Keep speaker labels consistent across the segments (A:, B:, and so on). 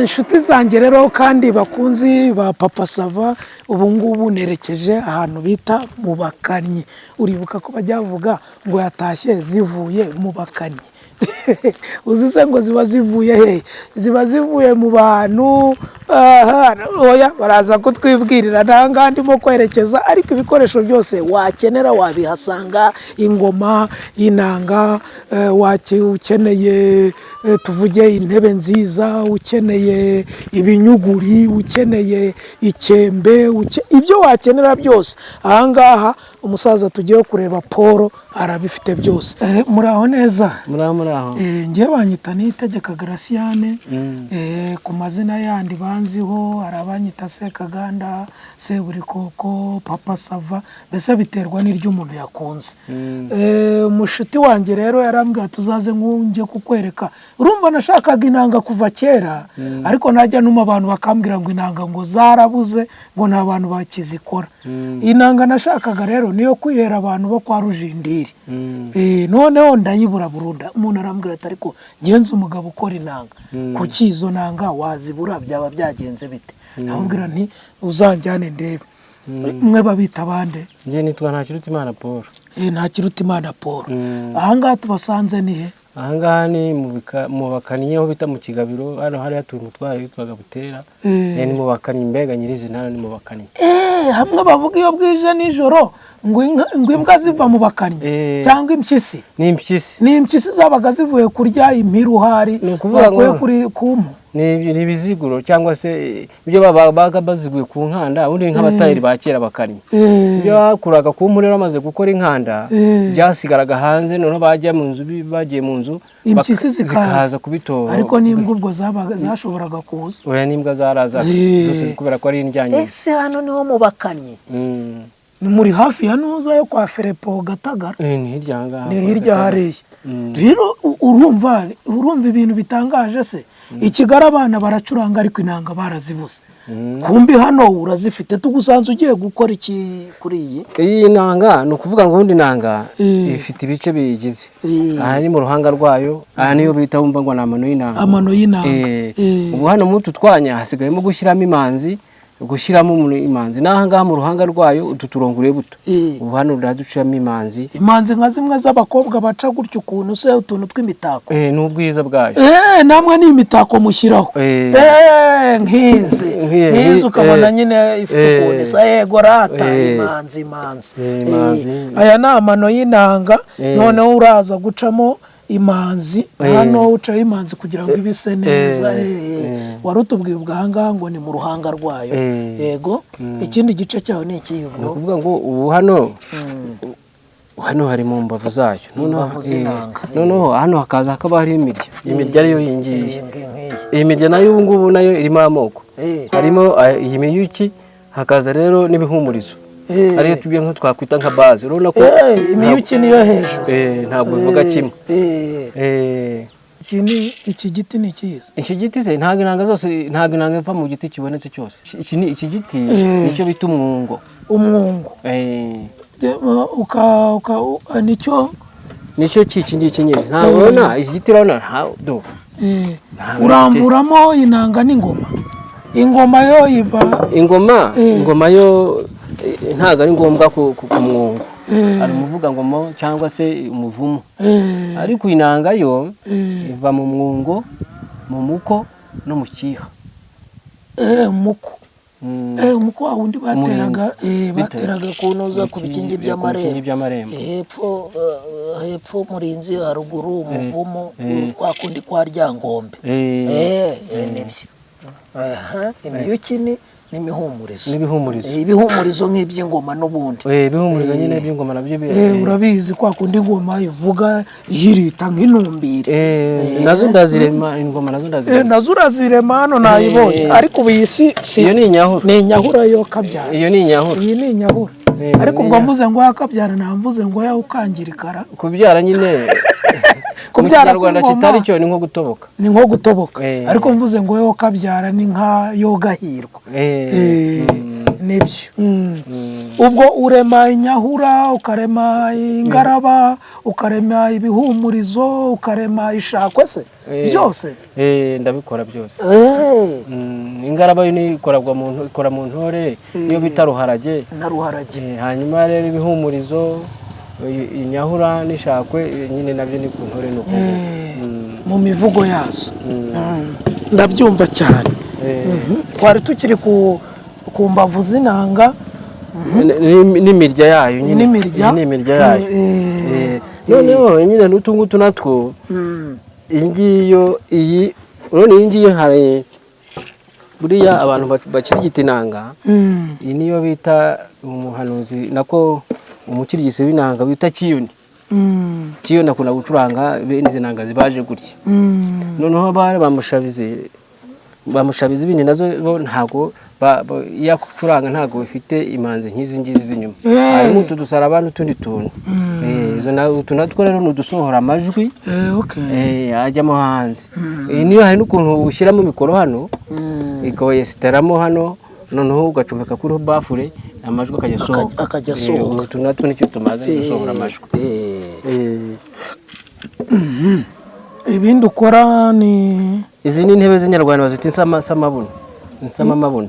A: inshuti zanjye rero kandi bakunzi ba Papa Sava ubu ngubu nerekeje ahantu bita mu Bakanyi. Uribuka ko bajya bavuga ngo yatashye zivuye mu Bakanyi. Uzise ngo ziba zivuye he? Ziba zivuye mu bantu oya baraza kutwibwirira nanga ndimo kwerekeza, ariko ibikoresho byose wakenera wabihasanga. Ingoma, inanga, ukeneye tuvuge intebe nziza, ukeneye ibinyuguri, ukeneye ikembe, ibyo wakenera byose ahangaha umusaza tugiye kureba Paul arabifite byose. Muraho neza?
B: Muraho.
A: Ngiye banyita Niyitegeka Graciane, ku mazina yandi banziho arabanyita Sekaganda, Seburikoko, Papa Sava, mbese biterwa n'iryo umuntu yakunze. Umushuti wanjye rero yarambwiye tuzaze nkunje kukwereka. Urumva nashakaga inanga kuva kera, ariko najya numa abantu bakambwira ngo inanga ngo zarabuze, ngo nta bantu bakizikora. Inanga nashakaga rero niyo kwihera abantu bo kwa Rujindiri. Noneho ndayibura burunda. Umuntu arambwira ati ariko ngenze umugabo ukora inanga, kuki izo nanga wazibura byaba byagenze bite? Ndabwira nti uzanjyane ndebe. Mwe babita bande?
B: Ngiye nitwa Ntakirutimana Paul.
A: Ntakirutimana Paul. Ahangaha tubasanze ni he?
B: Ahangaha ni mu Bakanyi aho bita mu Kigabiro, hano hari hatuye umutware witwaga Butera. Ni mu Bakanyi mbega nyirizina ni mu Bakanyi.
A: Hamwe bavuga iyo bwije nijoro ngo imbwa ziva mu Bakanyi cyangwa impyisi.
B: Ni impyisi.
A: Ni impyisi zabaga zivuye kurya impiruhari bakuye kuri kumpu.
B: Ni ibiziguro cyangwa se ibyo babaga baziguye ku nkanda, ubundi nk'abatayiri bakera Bakanyi. Ibyo bakuraga ku mpurero bamaze gukora inkanda byasigaraga hanze, none bajya mu nzu, bagiye mu nzu
A: impyisi zikaza
B: kubitora.
A: Ariko n'imbwa ubwo zashoboraga kuza.
B: Oya n'imbwa zaraza zose kubera ko ari indyanye.
A: Ese hano niho mu Bakanyi? Ni muri hafi ya Nuza yo kwa Ferepo Gatagara?
B: Ni hirya ngaha.
A: Ni hirya hariya. Rero urumva ibintu bitangaje se. Ikigara abana baracuranga ariko inanga barazibuze. Kumbi hano urazifite, tugusanze ugiye gukora iki kuri iyi?
B: Iyi nanga no kuvuga ngo ubundi nanga ifite ibice bigize. Aha ni mu ruhanga rwayo, aha niyo bita wumva ngo namano y'inanga.
A: Amano y'inanga.
B: Ubu hano mu tutwanya hasigayemo gushyiramo imanzi, gushyiramo imanzi. Naha ngaha mu ruhanga rwayo ututurongure buto. Ubu hano uraduciramo imanzi.
A: Imanzi nka zimwe z'abakobwa baca gutyo ukuntu se utuntu tw'imitako.
B: N'ubwiza bwayo.
A: Namwe ni imitako mushyiraho. Nk'izi ukabona nyine ifite ukuntu isa. Yego rata imanzi. Aya ni amano y'inanga, noneho uraza gucamo imanzi, hano ucaho imanzi kugira ngo ibise neza. Warutubwiye ubwahangaha ngo ni mu ruhanga rwayo. Yego, ikindi gice cyaho ni iki?
B: Ni ukuvuga ngo ubu hano hari mu mbavu zayo. Noneho hano hakaza hakaba hari imirya ariyo yingiye. Iyi mirya nayo ubu ngubu nayo irimo amoko. Harimo iyi miyuki, hakaza rero n'ibihumurizo. Ariyo tubiye nko twakwita nka base. Urabona ko
A: imiyuki niyo hejuru.
B: Ntabwo bivuga kimwe.
A: Iki giti ni cyiza.
B: Iki giti se ntabwo inanga zose, ntabwo inanga iva mu giti kibonetse cyose. Iki giti nicyo bita umwungo.
A: Umwungo. Nicyo
B: iki ngiki nyine. Ntabwo ubona iki giti urabona
A: uramvuramo inanga n'ingoma. Ingoma yo iva.
B: Ingoma yo ntabwo ari ngombwa ku mwungo. Ari umuvuga ngoma cyangwa se umuvumo. Ariko inanga yo iva mu mwungo, mu muko no mu kiha.
A: Umuko. Umuko wundi bateraga kunoza ku bikingi by'amarembo. Hepfo murinzi haruguru umuvumo kwa kundi kwa Ryangombe. Nibyo. Imiyuki n'imihumurizo. Ibihumurizo nk'iby'ingoma n'ubundi.
B: Ibihumurizo nyine by'ingoma nabyo
A: urabizi kwa kundi ingoma ivuga ihirita nk'inumbire.
B: Nazo ndazirema, ingoma nazo ndazirema.
A: Nazo urazirema hano nayibonye, ariko ubu iyi si
B: iyo ni inyahura.
A: Ni inyahura yo kabyara.
B: Iyo ni inyahura.
A: Iyi ni inyahura. Ariko ubwo mvuze ngo yakabyara namvuze ngo ya ukangirikara.
B: Kubyara nyine kubyara Rwanda kitari cyo ni nko gutoboka.
A: Ni nko gutoboka. Ariko mvuze ngo yo kabyara ni nka yo gahirwa. nibyo. Ubwo urema inyahura, ukarema ingaraba, ukarema ibihumurizo, ukarema ishakwe se byose.
B: Ndabikora byose. Ingaraba ni ikora mu ntore iyo bita ruharage
A: na ruharage.
B: Hanyuma rero ibihumurizo, inyahura n'ishakwe nyine nabyo ni ku ntore nuko
A: mu mivugo yazo. Ndabyumva cyane. Twari tukiri ku mbavu z'inanga
B: n'imirya yayo nyine. N'imirya yayo. Noneho nyine n'utungutu natwo iyi ngiyo hari buriya abantu bakirigita inanga. Iyi niyo bita umuhanuzi nako umukirigisi w'inanga bita kiyoni. Kiyoni akunda gucuranga bene izi nanga zibaje gutya. Noneho bamushabize ibindi nazo ntago yakucuranga ntago bifite imanzi nk'izi ngizi z'inyuma. Harimo utu dusaraba n'utundi tuntu. Utu natwo rero nudusohora amajwi ajyamo hanze. Niyo hari n'ukuntu ushyiramo mikoro hano ikawesiteramo hano, noneho ugacomeka kuri bafure amajwi akajya asohoka. Utu natwo nicyo tumaze gusohora amajwi. Ibindi ukora ni izi ni intebe z'inyarwanda bazita insamabuno. Insamamabuno.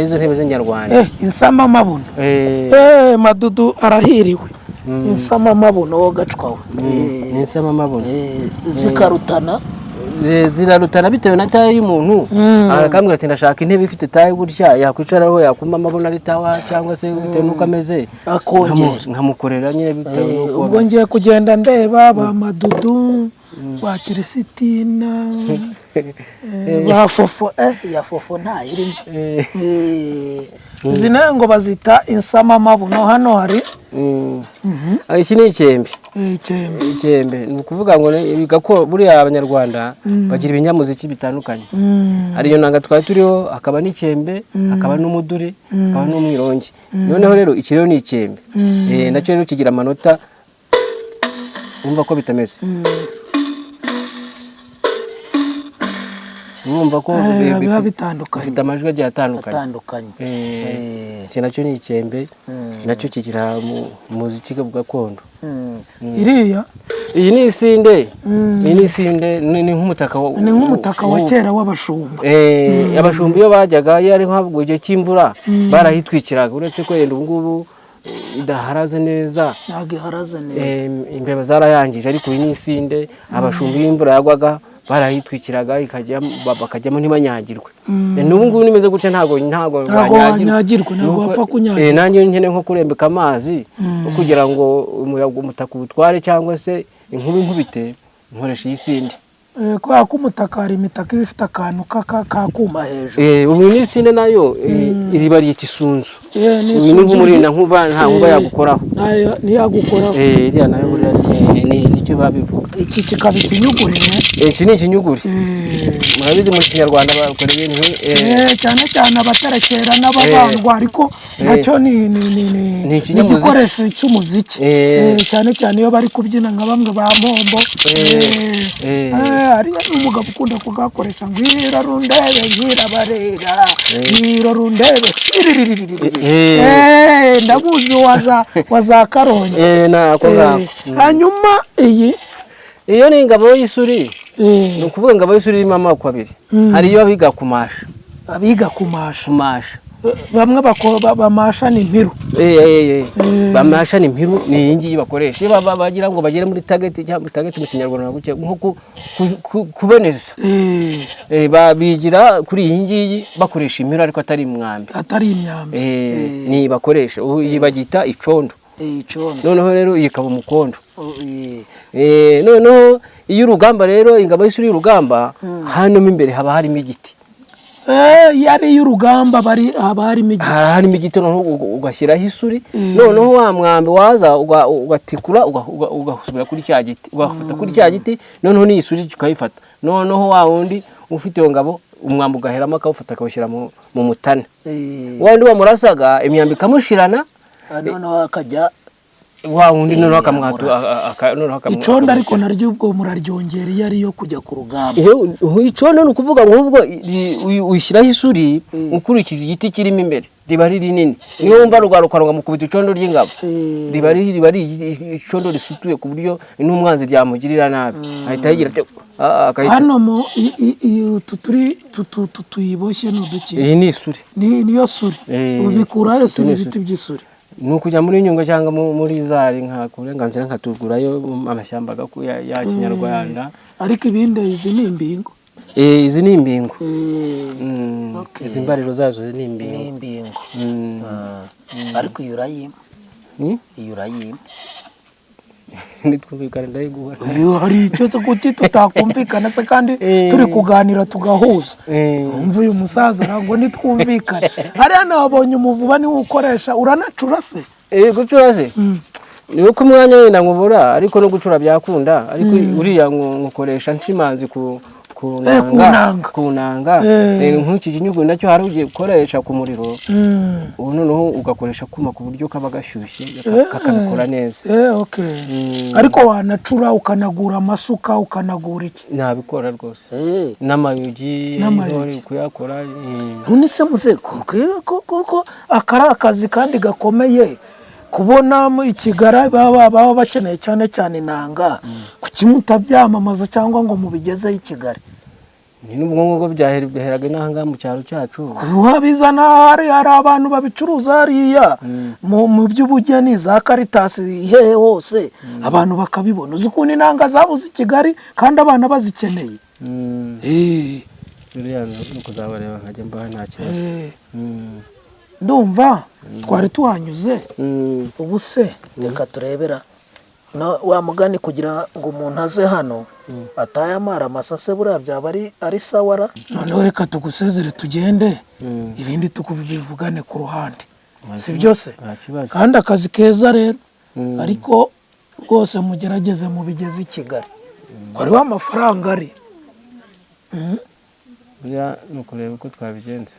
B: Izo ntebe z'inyarwanda. Insamamabuno. Madudu arahiriwe. Insamamabuno wo gacwawe. Insamamabuno. Zikarutana. Zirarutana bitewe na taye y'umuntu. Akambwira ati ndashaka intebe ifite taye gutya yakwicaraho yakuma amabuno ari tawa cyangwa se bitewe nuko ameze. Nkamukorera nyine bitewe nuko. Ubwo ngiye kugenda ndeba ba Madudu wa Kiristina ba Fofo ya Fofo nta irimo. Zina ngo bazita insamamabuno. Hano hari iki ni ikembe. Ikembe ni ukuvuga ngo bigako buriya abanyarwanda bagira ibinyamuziki bitandukanye. Hari iyo nanga twari turiho, akaba n'ikembe, akaba n'umuduri, akaba n'umwirongi. Noneho rero iki rero ni ikembe. Nacyo rero kigira amanota umva ko bitameze. Urumva ko biba bitandukanye, bifite amajwi agiye atandukanye. Iki nacyo ni ikembe, nacyo kigira umuziki gakondo. Iriya iyi ni isinde. Ni nk'umutaka wa kera w'abashumba. Abashumba iyo bajyaga yari nk'ubwo gihe cy'imvura barahitwikiraga, uretse ko yenda ubungubu idaharaze neza. Imbeba zarayangije, ariko iyi ni isinde. Abashumba iyo imvura yagwaga barahitwikiraga bakajyamo ntibanyagirwe. N'ubu ngubu nimeze gutya ntago banyagirwe, ntago bapfa kunyagirwa. Nanjye nkene nko kurembeka amazi kugira ngo umuyaga umutaka ubutware cyangwa se inkuba inkubite, nkoresha iyi sinde. Kwa ko umutaka hari imitaka ifite akantu kakuma hejuru. Ubu ni sinde nayo iriba ry'ikisunzu. Ni nk'umurinda nkuba nta nkuba yagukoraho. Nayo ntiyagukoraho. Iriya nayo buriya nicyo babivuga. Iki kikaba ikinyuguri. Iki ni ikinyuguri. Murabizi mu Kinyarwanda bakora ibintu cyane cyane abatarekera n'ababandwa, ariko nacyo ni igikoresho cy'umuziki. Cyane cyane iyo bari kubyina nka bamwe ba Mombo. Ari umugabo ukunda kugakoresha ngo irarundebe nkirabarera, irarundebe. Ndamuzi waza Karongi. Hanyuma iyo ni ingabo y'isuri. Ni ukuvuga ingabo y'isuri irimo amoko abiri. Hari iyo abiga kumasha. Bamwe bamasha ni impiru. Bamasha ni impiru, ni iyi ngiyi bakoresha iyo bagira ngo bagere muri target mu Kinyarwanda nko kuboneza. Bigira kuri iyi ngiyi bakoresha impiru ariko atari imyambi. Ni bakoresha iyi bagita icondo. Noneho rero iyi ikaba umukondo. Noneho iyo urugamba rero ingabo y'isuri y'urugamba hano mo imbere haba harimo igiti. Yari y'urugamba haba harimo igiti, noneho ugashyiraho isuri. Noneho wa mwambi waza ugatikura ugasubira kuri cya giti, ugafata kuri cya giti, noneho ni isuri ukayifata. Noneho wa wundi ufite iyo ngabo umwambi ugaheramo akawufata akawushyira mu mutane. Wa wundi wamurasaga imyambi ikamushirana, noneho akajya wa wundi noneho akamwatu
A: icondo ariko naryo ubwo muraryongera iyo ariyo kujya ku rugamba.
B: Icondo ni ukuvuga ngo ubwo uyishyiraho isuri ukurikije igiti kirimo imbere riba ari rinini, niyo wumva rugaruka mukubita icondo ry'ingabo riba ari icondo risutuye ku buryo n'umwanzi ryamugirira nabi ahita yigira
A: hano tuyiboshye n'uduki.
B: Iyi ni isuri,
A: niyo suri ubikura yose ibiti by'isuri.
B: Ni ukujya muri Nyungwe cyangwa muri zari nka kurenganzira nkatugurayo amashyamba ya kinyarwanda.
A: Ariko ibindi izi ni imbingo.
B: Izi ni imbingo. Izi mbariro zazo ni imbingo.
A: Ariko iyo urayima
B: nitwumvikana ndayiguha.
A: Hari icyo kuki tutakumvikana se kandi turi kuganira tugahuza. Umva uyu musaza ntabwo nitwumvikana. Hariya nabonye umuvuba niwo ukoresha, uranacura se?
B: Gucura se ni uko umwanya wenda nkubura, ariko no gucura byakunda, ariko uriya nkukoresha nshimanzi kunanga nk'iki kinyugu nacyo hari ugiye gukoresha ku muriro, ubu noneho ugakoresha kuma ku buryo kaba gashyushye kakabikora neza.
A: Ariko wanacura ukanagura amasuka ukanagura iki?
B: Nabikora rwose n'amayugi kuyakora.
A: None se muzeko kuko akari akazi kandi gakomeye kubona ikigara baba bakeneye cyane cyane inanga, kuki mutabyamamaza cyangwa ngo mubigezeho i Kigali?
B: Ni n'ubwo byaheraga inanga mu cyaro cyacu.
A: Wabizana hari abantu babicuruza hariya mu by'ubugeni za Caritas hehe hose abantu bakabibona. Uzi ukuntu inanga zabuze i Kigali kandi abana bazikeneye.
B: Buriya no kuzabareba nkajya mbaha nta kibazo.
A: Ndumva twari tuhanyuze. Ubu se reka turebera wa mugani kugira ngo umuntu aze hano ataye amara amasase buriya byaba ari sawara. Noneho reka tugusezere tugende, ibindi tukubivugane ku ruhande, si byose? Kandi akazi keza rero, ariko rwose mugerageze mubigeze i Kigali. Kwari wa mafaranga ari
B: buriya ni ukureba uko twabigenza.